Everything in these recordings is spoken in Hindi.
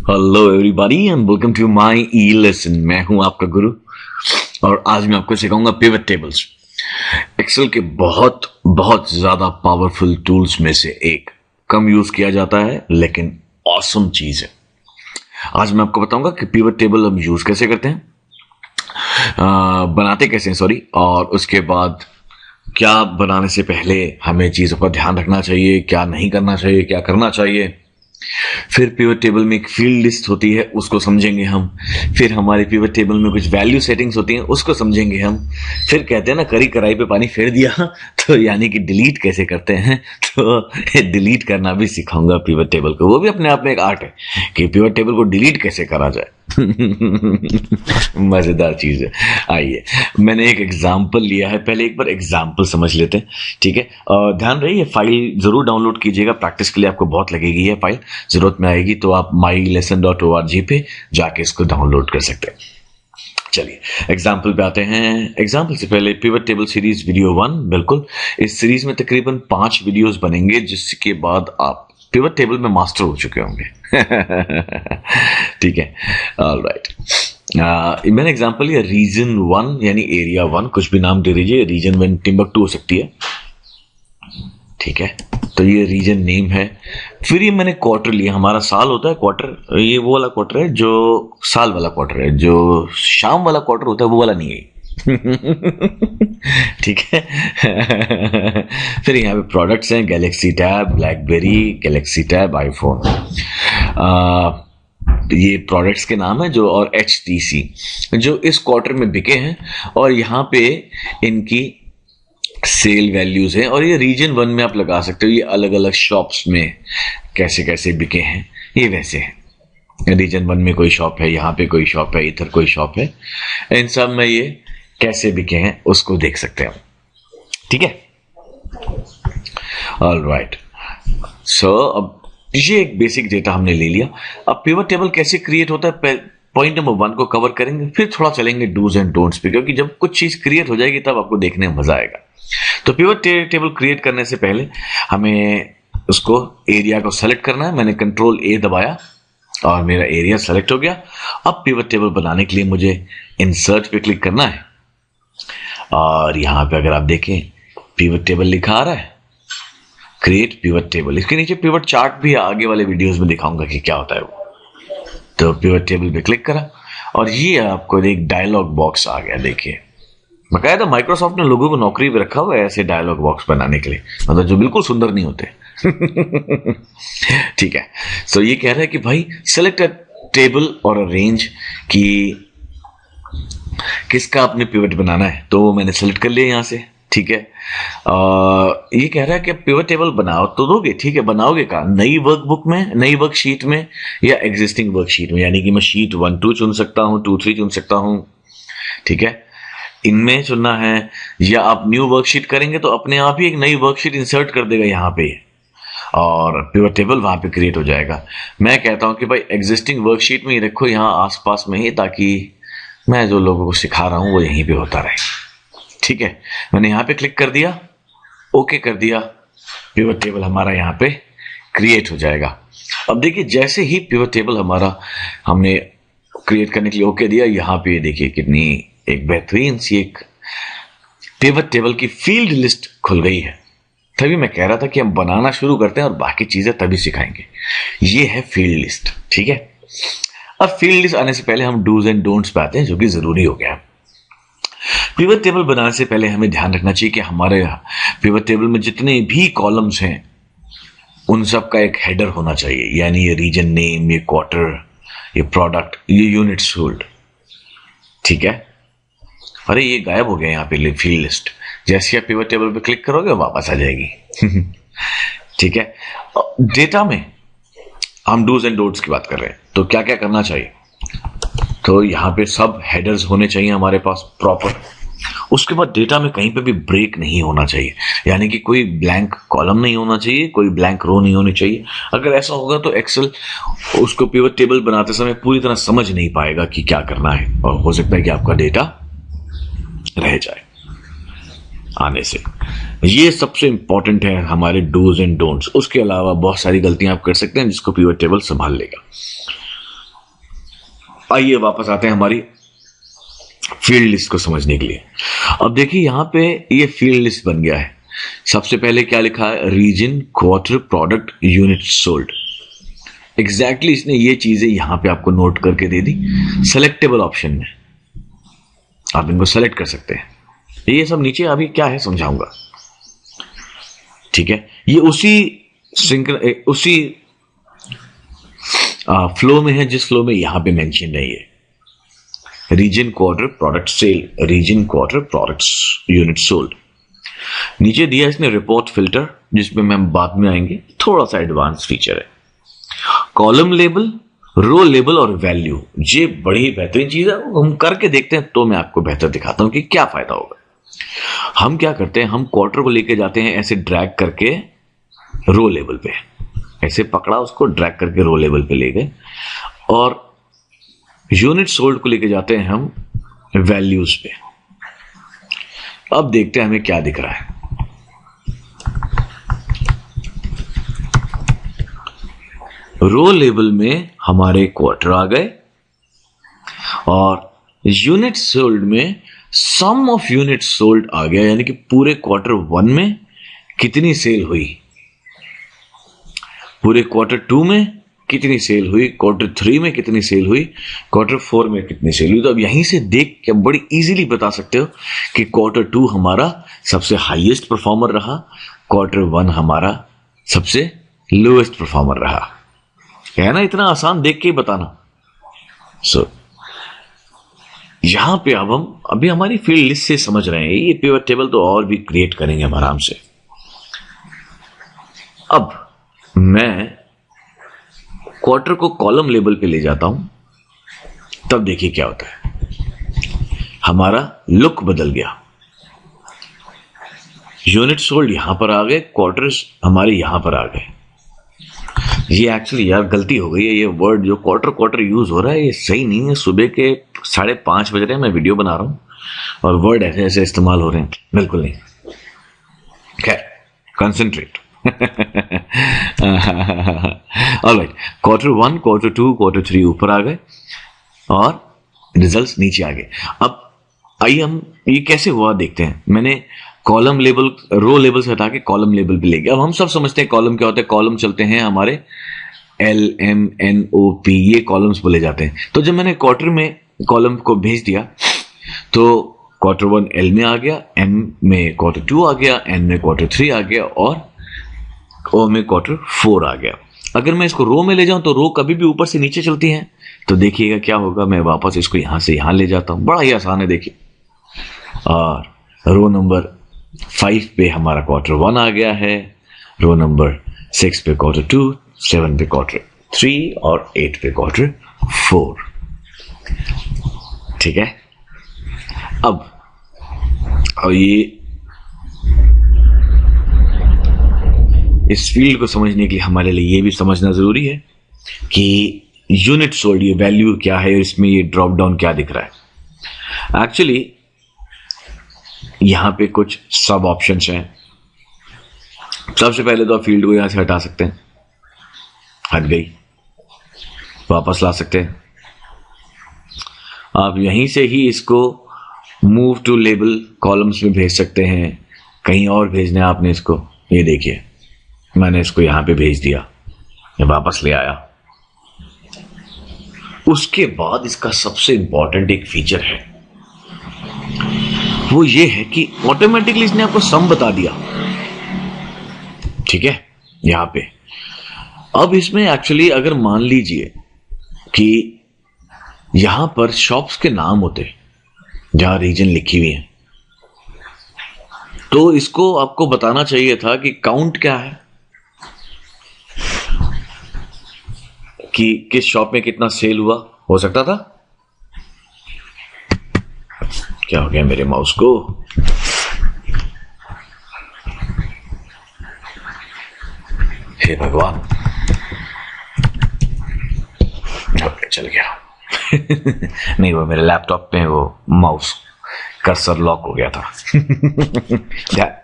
Hello everybody and welcome to my e lesson. मैं हूं आपका गुरु और आज मैं आपको सिखाऊंगा पिवट टेबल्स। एक्सेल के बहुत बहुत ज्यादा पावरफुल टूल्स में से एक, कम यूज किया जाता है लेकिन ऑसम चीज है। आज मैं आपको बताऊंगा कि पिवट टेबल हम यूज कैसे करते हैं, बनाते कैसे हैं सॉरी, और उसके बाद क्या बनाने से पहले हमें चीजों का ध्यान रखना चाहिए, क्या नहीं करना चाहिए, क्या करना चाहिए। फिर पिवट टेबल में एक फील्ड लिस्ट होती है, उसको समझेंगे हम। फिर हमारे पिवट टेबल में कुछ वैल्यू सेटिंग्स होती हैं, उसको समझेंगे हम। फिर कहते हैं ना, करी कराई पे पानी फेर दिया, तो यानी कि डिलीट कैसे करते हैं, तो डिलीट करना भी सिखाऊंगा पिवट टेबल को। वो भी अपने आप में एक आर्ट है कि पिवट टेबल को डिलीट कैसे करा जाए। मजेदार चीज है। आइए, मैंने एक एग्जाम्पल लिया है, पहले एक बार एग्जाम्पल समझ लेते हैं, ठीक है। ध्यान रहे, ये फाइल जरूर डाउनलोड कीजिएगा, प्रैक्टिस के लिए आपको बहुत लगेगी ये फाइल, जरूरत में आएगी तो आप mylesson.org पे जाके इसको डाउनलोड कर सकते हैं। चलिए एग्जाम्पल पे आते हैं। एग्जाम्पल से पहले पिवट टेबल सीरीज वीडियो 1, बिल्कुल इस सीरीज में तकरीबन 5 वीडियोस बनेंगे, जिसके बाद आप पिवट टेबल में मास्टर हो चुके होंगे। ठीक है, ऑलराइट। मैंने एग्जांपल लिया रीजन 1 यानी एरिया 1, कुछ भी नाम दे दीजिए। रीजन 1 टिम्बकटू हो सकती है, ठीक है, तो ये रीजन नेम है। फिर ये मैंने क्वार्टर लिया, हमारा साल होता है क्वार्टर, ये वो वाला क्वार्टर है जो साल वाला क्वार्टर है, जो शाम वाला क्वार्टर होता है वो वाला नहीं है। ठीक है। फिर यहाँ पे प्रोडक्ट्स हैं, Galaxy tab, blackberry, Galaxy tab, iPhone. ये प्रोडक्ट्स के नाम है जो, और HTC जो इस क्वार्टर में बिके हैं, और यहाँ पे इनकी सेल वैल्यूज हैं। और ये रीजन 1 में आप लगा सकते हो, ये अलग अलग शॉप्स में कैसे कैसे बिके हैं, ये वैसे है। रीजन 1 में कोई शॉप है, यहाँ पे कोई शॉप है, इधर कोई शॉप है, इन सब में ये कैसे बिके हैं उसको देख सकते हैं, ठीक है। ऑलराइट, सो अब ये एक बेसिक डेटा हमने ले लिया। अब पिवट टेबल कैसे क्रिएट होता है, पॉइंट नंबर 1 को कवर करेंगे, फिर थोड़ा चलेंगे डूज एंड डोंट्स पे, क्योंकि जब कुछ चीज क्रिएट हो जाएगी तब आपको देखने में मजा आएगा। तो पिवट टेबल क्रिएट करने से पहले हमें उसको एरिया को सेलेक्ट करना है। मैंने कंट्रोल A दबाया और मेरा एरिया सेलेक्ट हो गया। अब पिवट टेबल बनाने के लिए मुझे इंसर्ट पे क्लिक करना है, और यहां पे अगर आप देखें पिवट टेबल लिखा आ रहा है, क्रिएट पिवट टेबल। इसके नीचे पिवट चार्ट भी आगे वाले वीडियोस में दिखाऊंगा कि क्या होता है वो। तो पिवट टेबल पे क्लिक करा और ये आपको एक डायलॉग बॉक्स आ गया। देखिए, बकायदा माइक्रोसॉफ्ट ने लोगों को नौकरी पे रखा हुआ है ऐसे डायलॉग बॉक्स बनाने के लिए, मतलब जो बिल्कुल सुंदर नहीं होते। ठीक है, सो ये कह रहा है कि भाई सेलेक्ट अ टेबल और अ रेंज की किसका आपने पिवट बनाना है, तो वो मैंने सेलेक्ट कर लिया यहां से, ठीक है। ये कह रहा है कि पिवट टेबल बनाओ तो दोगे, ठीक है, बनाओगे कहाँ, नई वर्कबुक में, नई वर्कशीट में, या एग्जिस्टिंग वर्कशीट में, यानी कि मैं शीट 1 2 चुन सकता हूं, 2 3 चुन सकता हूं, ठीक है, इनमें चुनना है। या आप न्यू वर्कशीट करेंगे तो अपने आप ही एक नई वर्कशीट इंसर्ट कर देगा यहाँ पे, और पिवट टेबल वहां पे क्रिएट हो जाएगा। मैं कहता हूं कि भाई एग्जिस्टिंग वर्कशीट में ही रखो, यहाँ आसपास में ही, ताकि मैं जो लोगों को सिखा रहा हूं वो यहीं पे होता रहे, ठीक है। मैंने यहां पे क्लिक कर दिया, ओके कर दिया, पिवट टेबल हमारा यहां पे क्रिएट हो जाएगा। अब देखिए, जैसे ही पिवट टेबल हमारा हमने क्रिएट करने के लिए ओके दिया, यहां पे देखिए कितनी एक बेहतरीन सी एक पिवट टेबल की फील्ड लिस्ट खुल गई है। तभी मैं कह रहा था कि हम बनाना शुरू करते हैं और बाकी चीजें तभी सिखाएंगे। ये है फील्ड लिस्ट, ठीक है। अब फील्ड लिस्ट आने से पहले हम डूज एंड डोंट्स पे आते हैं, जो कि जरूरी हो गया। पिवट टेबल बनाने से पहले हमें ध्यान रखना चाहिए कि हमारे पिवट टेबल में जितने भी कॉलम्स हैं उन सब का एक हेडर होना चाहिए, यानी ये रीजन नेम, ये क्वार्टर, ये प्रोडक्ट, ये यूनिट सोल्ड, ठीक है। अरे ये गायब हो गया यहाँ पे फील्ड लिस्ट, जैसे आप पिवट टेबल पे क्लिक करोगे वापस आ जाएगी। ठीक है। डेटा में हम डूज एंड डोंट्स की बात कर रहे हैं, तो क्या क्या करना चाहिए, तो यहाँ पे सब हेडर्स होने चाहिए हमारे पास प्रॉपर। उसके बाद डेटा में कहीं पे भी ब्रेक नहीं होना चाहिए, यानी कि कोई ब्लैंक कॉलम नहीं होना चाहिए, कोई ब्लैंक रो नहीं होनी चाहिए। अगर ऐसा होगा तो एक्सेल उसको पिवट टेबल बनाते समय पूरी तरह समझ नहीं पाएगा कि क्या करना है, और हो सकता है कि आपका डेटा रह जाए आने से। ये सबसे इंपॉर्टेंट है हमारे डूज एंड डोंट्स। उसके अलावा बहुत सारी गलतियां आप कर सकते हैं जिसको पिवट टेबल संभाल लेगा। आइए वापस आते हैं हमारी फील्ड लिस्ट को समझने के लिए। अब देखिए यहां पे ये फील्ड लिस्ट बन गया है। सबसे पहले क्या लिखा है, region, quarter, product, unit sold. Exactly इसने ये चीजें यहां पे आपको नोट करके दे दी सेलेक्टेबल ऑप्शन में, आप इनको सेलेक्ट कर सकते हैं। ये सब नीचे अभी क्या है समझाऊंगा, ठीक है। ये उसी फ्लो में है जिस फ्लो में यहां पे मेंशन है ये region, quarter, product sale, region, quarter, products, unit sold. नीचे दिया इसने रिपोर्ट फिल्टर, जिसमें हम बाद में आएंगे, थोड़ा सा एडवांस फीचर है। कॉलम लेबल, रो लेबल और वैल्यू, ये बड़ी बेहतरीन चीज है। हम करके देखते हैं तो मैं आपको बेहतर दिखाता हूं कि क्या फायदा होगा। हम क्या करते हैं, हम क्वार्टर को लेके जाते हैं ऐसे ड्रैग करके रो लेवल पे, ऐसे पकड़ा उसको ड्रैग करके रो लेवल पे ले गए, और यूनिट सोल्ड को लेके जाते हैं हम वैल्यूज पे। अब देखते हैं हमें क्या दिख रहा है। रो लेवल में हमारे क्वार्टर आ गए और यूनिट सोल्ड में सम ऑफ यूनिट सोल्ड आ गया, यानी कि पूरे क्वार्टर 1 में कितनी सेल हुई, पूरे क्वार्टर 2 में कितनी सेल हुई, क्वार्टर 3 में कितनी सेल हुई, क्वार्टर 4 में कितनी सेल हुई। तो अब यहीं से देख के बड़ी इजीली बता सकते हो कि क्वार्टर 2 हमारा सबसे हाईएस्ट परफॉर्मर रहा, क्वार्टर 1 हमारा सबसे लोएस्ट परफॉर्मर रहा। है ना, इतना आसान देख के ही बताना। यहां पे अब हम अभी हमारी फील्ड लिस्ट से समझ रहे हैं, ये पिवट टेबल तो और भी क्रिएट करेंगे हम आराम से। अब मैं क्वार्टर को कॉलम लेवल पे ले जाता हूं, तब देखिए क्या होता है, हमारा लुक बदल गया। यूनिट सोल्ड यहां पर आ गए, क्वार्टर्स हमारे यहां पर आ गए। ये एक्चुअली यार गलती हो गई है, ये वर्ड जो क्वार्टर क्वार्टर यूज हो रहा है ये सही नहीं है। सुबह के 5:30 बज रहे हैं, मैं वीडियो बना रहा हूं और वर्ड ऐसे ऐसे इस्तेमाल हो रहे हैं, बिल्कुल नहीं। खैर, concentrate. Alright, quarter 1, quarter 2, quarter 3 ऊपर आ गए और रिजल्ट्स नीचे आ गए। अब आइए हम ये कैसे हुआ देखते हैं। मैंने कॉलम लेवल, रो लेवल से हटा के कॉलम लेवल पे ले गया। अब हम सब समझते हैं कॉलम क्या होता है। कॉलम चलते हैं हमारे LMNOP, ये कॉलम्स बोले जाते हैं। तो जब मैंने क्वार्टर में कॉलम को भेज दिया तो क्वार्टर 1 L में आ गया, M में क्वार्टर 2 आ गया, N में क्वार्टर 3 आ गया और O में क्वार्टर 4 आ गया। अगर मैं इसको रो में ले जाऊं तो रो कभी भी ऊपर से नीचे चलती हैं, तो देखिएगा क्या होगा। मैं वापस इसको यहां से यहां ले जाता हूं, बड़ा ही आसान है देखिए। और रो नंबर 5 पे हमारा क्वार्टर 1 आ गया है, रो नंबर 6 पे क्वार्टर 2, 7 पे क्वार्टर 3 और 8 पे क्वार्टर 4। ठीक है। अब ये इस फील्ड को समझने के लिए हमारे लिए ये भी समझना जरूरी है कि यूनिट सोल्ड ये वैल्यू क्या है, इसमें ये ड्रॉप डाउन क्या दिख रहा है। एक्चुअली यहां पे कुछ सब ऑप्शंस हैं। सबसे पहले तो आप फील्ड को यहां से हटा सकते हैं, हट गई, वापस ला सकते हैं। आप यहीं से ही इसको मूव टू लेबल कॉलम्स में भेज सकते हैं। कहीं और भेजना है आपने इसको, ये देखिए मैंने इसको यहां पे भेज दिया, ये वापस ले आया। उसके बाद इसका सबसे इंपॉर्टेंट एक फीचर है, वो ये है कि ऑटोमेटिकली इसने आपको सम बता दिया। ठीक है, यहां पे अब इसमें एक्चुअली अगर मान लीजिए कि यहां पर शॉप्स के नाम होते जहां रीजन लिखी हुई है, तो इसको आपको बताना चाहिए था कि काउंट क्या है, कि किस शॉप में कितना सेल हुआ। हो सकता था। क्या हो गया मेरे माउस को? हे भगवान, चल गया। नहीं, वो मेरे लैपटॉप में वो माउस कर्सर लॉक हो गया था।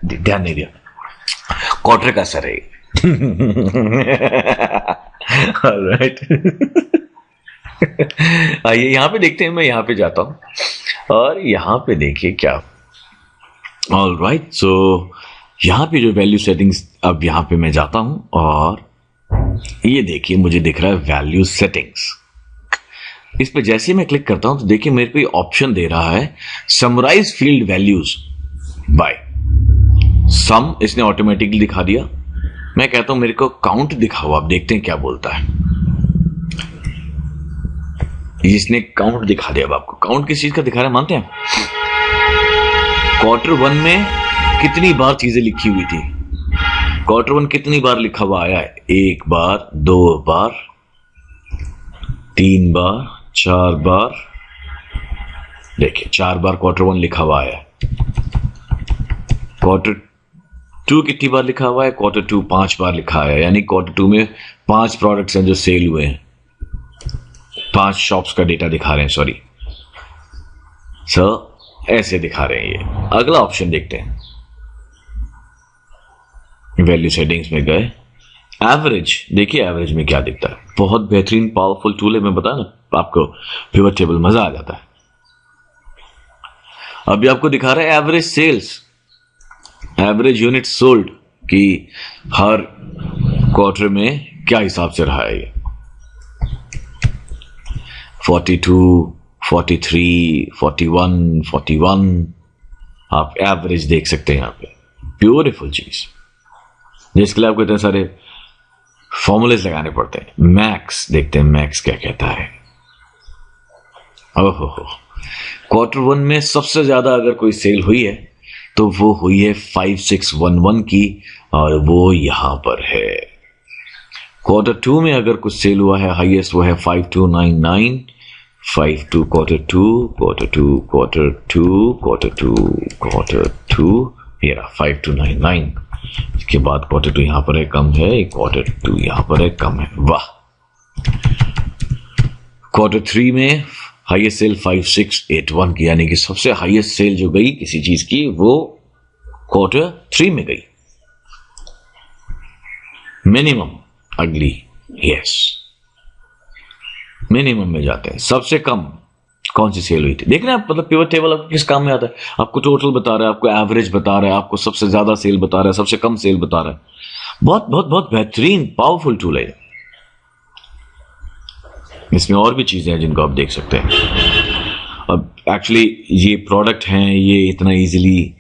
ध्यान नहीं दिया। क्वार्टर का सर है। ऑलराइट। आइए यहाँ पे देखते हैं, मैं यहाँ पे जाता हूं और यहाँ पे देखिए क्या। ऑल राइट, सो यहाँ पे जो वैल्यू सेटिंग्स, अब यहाँ पे मैं जाता हूं और ये देखिए मुझे दिख रहा है वैल्यू सेटिंग्स। इस पे जैसे ही मैं क्लिक करता हूं तो देखिए मेरे को ये ऑप्शन दे रहा है समराइज फील्ड वैल्यूज बाय सम, इसने ऑटोमेटिकली दिखा दिया। मैं कहता हूं मेरे को काउंट दिखाओ, आप देखते हैं क्या बोलता है। इसने काउंट दिखा दिया। अब आपको काउंट किस चीज का दिखा रहा है मानते हैं? क्वार्टर वन में कितनी बार चीजें लिखी हुई थी, क्वार्टर वन कितनी बार लिखा हुआ आया है, 1 बार, 2 बार, 3 बार, 4 बार। देखिए 4 बार क्वार्टर वन लिखा हुआ आया है। क्वार्टर टू कितनी बार लिखा हुआ है, क्वार्टर टू 5 बार लिखा है, यानी क्वार्टर टू में 5 प्रोडक्ट्स हैं जो सेल हुए हैं, 5 शॉप्स का डेटा दिखा रहे हैं, सॉरी सर, ऐसे दिखा रहे हैं ये। अगला ऑप्शन देखते हैं, वैल्यू सेटिंग्स में गए, एवरेज। देखिए एवरेज में क्या दिखता है, बहुत बेहतरीन पावरफुल टूल है, मैं बताया ना आपको, पिवट टेबल मजा आ जाता है। अभी आपको दिखा रहा है average sales, average unit sold, कि हर क्वार्टर में क्या हिसाब से रहा है ये, 42, 43, 41, 41। आप एवरेज देख सकते हैं यहाँ पे, ब्यूटीफुल चीज, जिसके लिए आपको इतने सारे फॉर्मूलेस लगाने पड़ते हैं। मैक्स देखते हैं, मैक्स क्या कहता है। ओहो, क्वार्टर वन में सबसे ज्यादा अगर कोई सेल हुई है तो वो हुई है 5611 की, और वो यहां पर है। क्वार्टर टू में अगर कुछ सेल हुआ है, हाईएस्ट वो है 5299, 52 quarter two, quarter two, quarter two, quarter two, quarter two, ये रहा 5299। इसके बाद क्वार्टर टू यहां पर है, कम है, क्वार्टर टू यहां पर है, कम है। वाह। क्वार्टर थ्री में हाईएस्ट सेल 5681 की, यानी कि सबसे हाईएस्ट सेल जो गई किसी चीज की वो क्वार्टर थ्री में गई। मिनिमम अगली, यस, मिनिमम में जाते हैं। सबसे कम कौन सी सेल हुई थी, देखना आप, मतलब पिवट टेबल आपको किस काम में आता है, आपको टोटल बता रहा है, आपको एवरेज बता रहा है, आपको सबसे ज्यादा सेल बता रहा है, सबसे कम सेल बता रहा है। बहुत बहुत बहुत बेहतरीन पावरफुल टूल है। इसमें और भी चीजें हैं जिनको आप देख सकते हैं। अब एक्चुअली ये प्रोडक्ट हैं, ये इतना इजीली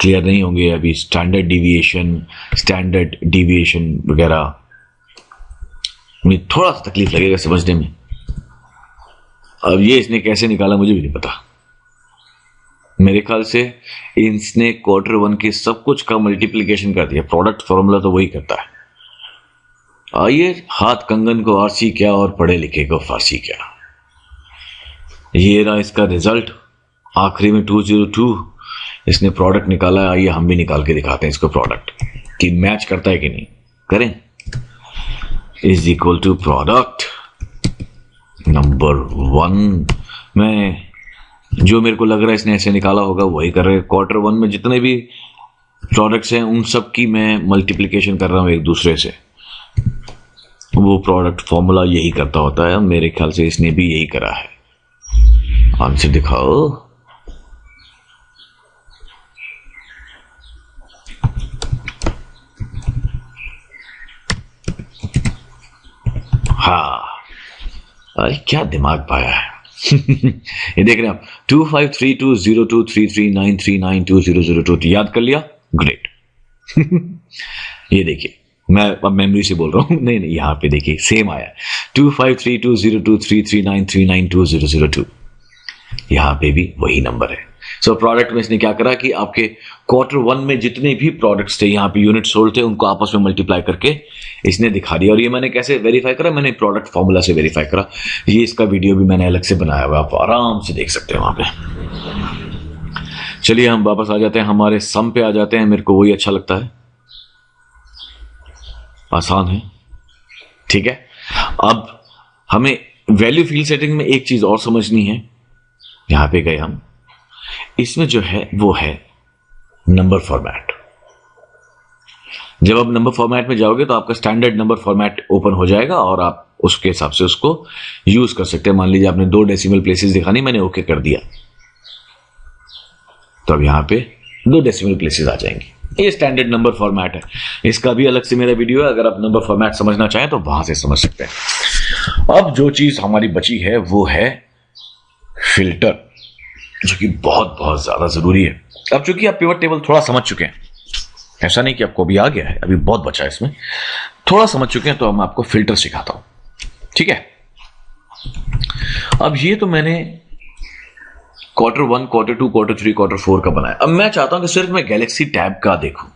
क्लियर नहीं होंगे अभी। स्टैंडर्ड डिविएशन वगैरह मुझे थोड़ा सा तकलीफ लगेगा समझने में। अब ये इसने कैसे निकाला मुझे भी नहीं पता। मेरे ख्याल से इसने क्वार्टर वन के सब कुछ का मल्टीप्लिकेशन कर दिया। प्रोडक्ट फॉर्मूला तो वही करता है। आइए, हाथ कंगन को आरसी क्या और पढ़े लिखे को फारसी क्या। ये रहा इसका रिजल्ट। आखिरी में 202 इसने प्रोडक्ट निकाला है। आइए हम भी निकाल के दिखाते हैं इसको प्रोडक्ट कि मैच करता है कि नहीं। करें, is equal to product number 1। मैं जो मेरे को लग रहा है इसने ऐसे निकाला होगा वही कर रहे हैं। क्वार्टर वन में जितने भी प्रोडक्ट्स हैं उन सब की मैं मल्टीप्लिकेशन कर रहा हूं एक दूसरे से। वो प्रोडक्ट फॉर्मूला यही करता होता है। मेरे ख्याल से इसने भी यही करा है। आंसर दिखाओ। हाँ, अरे क्या दिमाग पाया है। ये देख रहे हैं आप, 2532023393920002 याद कर लिया, ग्रेट। ये देखिए, मैं अब मेमोरी से बोल रहा हूं। नहीं, यहां पे देखिए सेम आया, 2532023393920002। यहां पे भी वही नंबर है। सो प्रोडक्ट में इसने क्या करा कि आपके क्वार्टर वन में जितने भी प्रोडक्ट्स थे, यहां पे यूनिट सोल्ड थे, उनको आपस में मल्टीप्लाई करके इसने दिखा दिया। और ये मैंने कैसे वेरीफाई करा, मैंने प्रोडक्ट फॉर्मूला से वेरीफाई करा। ये इसका वीडियो भी मैंने अलग से बनाया हुआ, आप आराम से देख सकते हैं वहां पे। चलिए हम वापस आ जाते हैं, हमारे सम पे आ जाते हैं। मेरे को वही अच्छा लगता है, आसान है, ठीक है। अब हमें वैल्यू फील्ड सेटिंग में एक चीज और समझनी है। यहां पे गए हम, इसमें जो है वो है नंबर फॉर्मेट। जब आप नंबर फॉर्मेट में जाओगे तो आपका स्टैंडर्ड नंबर फॉर्मेट ओपन हो जाएगा और आप उसके हिसाब से उसको यूज कर सकते हैं। मान लीजिए आपने 2 डेसिमल प्लेसेस दिखानी, मैंने ओके कर दिया, तो अब यहां पे 2 डेसिमल प्लेसेस आ जाएंगे। ये स्टैंडर्ड नंबर फॉर्मेट है। इसका भी अलग से मेरा वीडियो है, अगर आप नंबर फॉर्मेट समझना चाहें तो वहां से समझ सकते हैं। अब जो चीज हमारी बची है वो है फिल्टर, जो कि बहुत बहुत ज्यादा जरूरी है। अब चूंकि आप पिवट टेबल थोड़ा समझ चुके हैं, ऐसा नहीं कि आपको अभी आ गया है, अभी बहुत बचा है इसमें, थोड़ा समझ चुके हैं, तो हम आपको फिल्टर सिखाता हूं, ठीक है। अब ये तो मैंने Q1, Q2, Q3, Q4 का बनाया। अब मैं चाहता हूं कि सिर्फ मैं गैलेक्सी टैब का देखूं,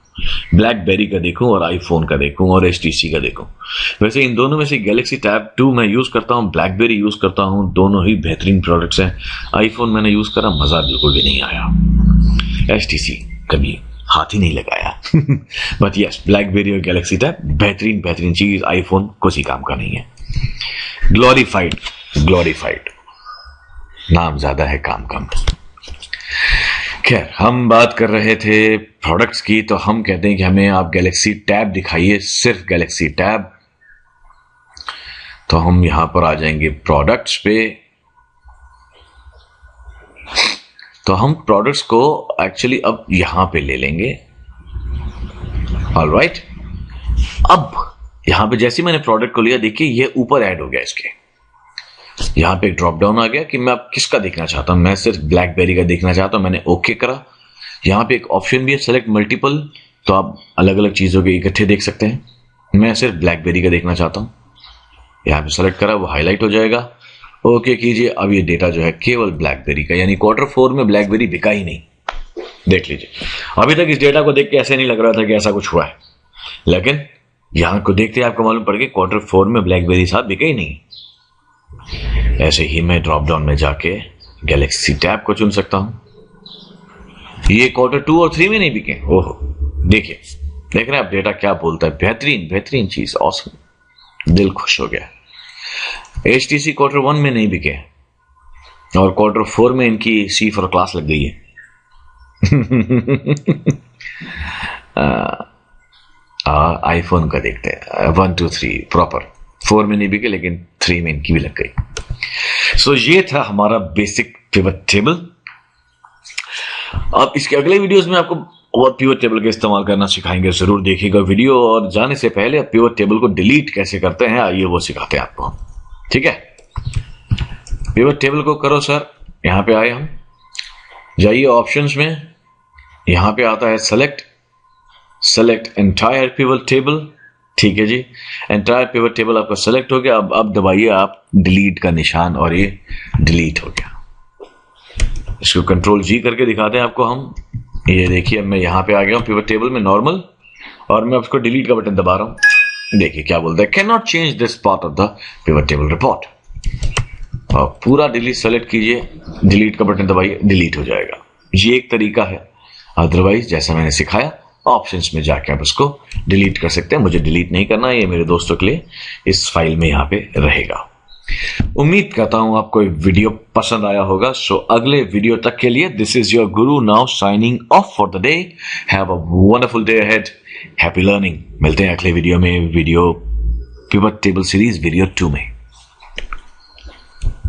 ब्लैकबेरी का देखूं और आईफोन का देखूं और HTC का देखूं। वैसे इन दोनों में से गैलेक्सी टैब 2 मैं यूज करता हूं, ब्लैकबेरी यूज करता हूं, दोनों ही बेहतरीन प्रोडक्ट्स हैं। आईफोन मैंने यूज करा, मजा बिल्कुल भी नहीं आया। HTC कभी हाथ ही नहीं लगाया। बट यस, ब्लैकबेरी और गैलेक्सी टैब बेहतरीन बेहतरीन चीज, आईफोन कुछ ही काम का नहीं है। ग्लोरीफाइड नाम ज्यादा है, काम कम। खैर, हम बात कर रहे थे प्रोडक्ट्स की, तो हम कहते हैं कि हमें आप गैलेक्सी टैब दिखाइए, सिर्फ गैलेक्सी टैब। तो हम यहां पर आ जाएंगे प्रोडक्ट्स पे। तो हम प्रोडक्ट्स को एक्चुअली अब यहां पे ले लेंगे। ऑलराइट, अब यहां पे जैसे मैंने प्रोडक्ट को लिया, देखिए ये ऊपर ऐड हो गया। इसके यहां पे एक ड्रॉप डाउन आ गया कि मैं अब किसका देखना चाहता हूं। मैं सिर्फ ब्लैकबेरी का देखना चाहता हूं, मैंने ओके करा। यहां पे एक ऑप्शन भी है सेलेक्ट मल्टीपल, तो आप अलग अलग चीजों के इकट्ठे देख सकते हैं। मैं सिर्फ ब्लैकबेरी का देखना चाहता हूं, यहां पे सेलेक्ट करा, वो हाईलाइट हो जाएगा। ओके कीजिए। अब ये डेटा जो है केवल ब्लैकबेरी का, यानी Q4 में ब्लैकबेरी बिका ही नहीं। देख लीजिए, अभी तक इस डेटा को देख के ऐसे नहीं लग रहा था कि ऐसा कुछ हुआ है, लेकिन यहां को देखते आपको मालूम पड़ गया Q4 में ब्लैकबेरी साहब बिका ही नहीं। ऐसे ही मैं ड्रॉप डाउन में जाके गैलेक्सी टैब को चुन सकता हूं। ये Q2 और 3 में नहीं बिके। ओहो, देखिए, देख रहे हैं आप डेटा क्या बोलता है। बेहतरीन बेहतरीन चीज, ऑसम, दिल खुश हो गया। HTC Q1 में नहीं बिके और Q4 में इनकी C फॉर क्लास लग गई है। आईफोन का देखते हैं, 1, 2, 3 प्रॉपर। 4 में नहीं बिके, लेकिन 3 में इनकी भी लग गई। सो ये था हमारा बेसिक पिवट टेबल। अब इसके अगले वीडियोस में आपको और पिवट टेबल का इस्तेमाल करना सिखाएंगे, जरूर देखिएगा वीडियो। और जाने से पहले पिवट टेबल को डिलीट कैसे करते हैं, आइए वो सिखाते हैं आपको, ठीक है। पिवट टेबल को करो सर, यहां पे आए हम, जाइए ऑप्शंस में, यहां पे आता है सेलेक्ट एंटायर पिवट टेबल, ठीक है जी। एंटायर पिवट टेबल आपका सेलेक्ट हो गया। अब दबाइए आप डिलीट का निशान और ये डिलीट हो गया। इसको Ctrl+G करके दिखाते हैं आपको हम। ये देखिए, मैं यहां पे आ गया हूं पिवट टेबल में नॉर्मल, और मैं उसको डिलीट का बटन दबा रहा हूं। देखिए क्या बोलता है, can not change this part of the pivot table report. और पूरा डिलीट सेलेक्ट कीजिए, डिलीट का बटन दबाइए, डिलीट हो जाएगा। ये एक तरीका है। अदरवाइज जैसा मैंने सिखाया, ऑप्शंस में जाके आप उसको डिलीट कर सकते हैं। मुझे डिलीट नहीं करना है, ये मेरे दोस्तों के लिए इस फाइल में यहां पे रहेगा। उम्मीद करता हूं आपको वीडियो पसंद आया होगा। सो अगले वीडियो तक के लिए, this is your Guru now signing off for the day. Have a wonderful day ahead, happy learning. मिलते हैं अगले वीडियो में, video pivot table series video 2 में।